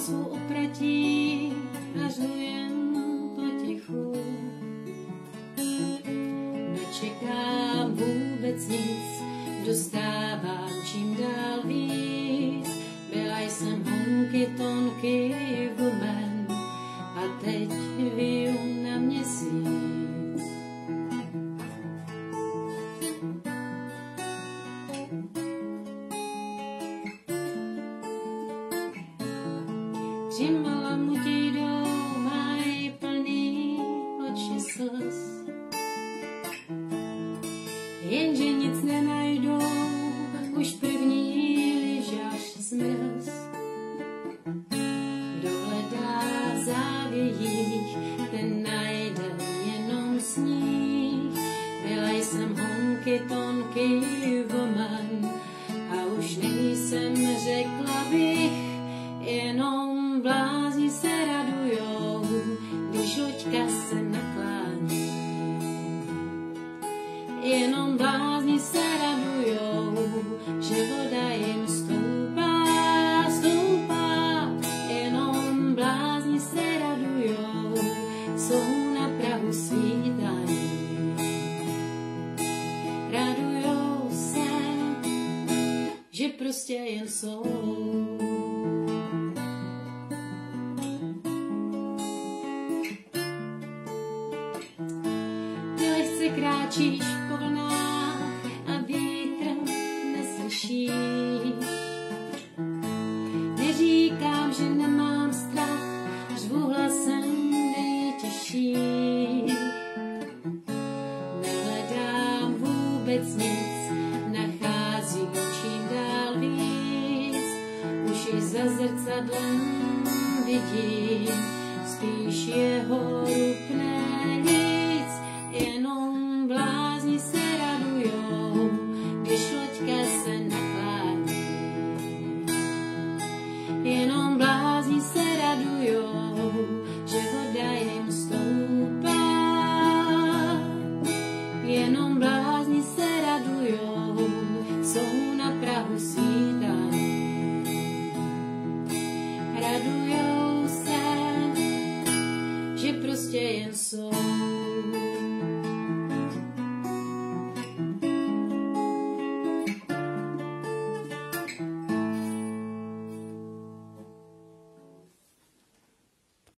svou opratí a žlu jen potichu. Nečekám vůbec nic, dostávám čím dál víc. Byla jsem honky, tonky, woman a teď vyju na měsíc. Tři malamutí jdou, mají plný oči slz. Jenže nic nenajdou, už první lyžař zmrz. Kdo hledá v závějích, ten najde jenom sníh. Byla jsem honky, tonky, woman a už nejsem, řekla bych, jenom blázni se radujou, když loďka se naklání. Jenom blázni se radujou, že voda jim stoupá, stoupá. Jenom blázni se radujou, jsou na prahu svítání. Radujou se, že prostě jen jsou. Kráčíš po vlnách a vítr neslyšíš. Neříkám, že nemám strach, řvu hlasem nejtěžší. Nehledám vůbec nic, nacházím čím dál víc. Už i za zrcadlem vidím spíš jeho rupné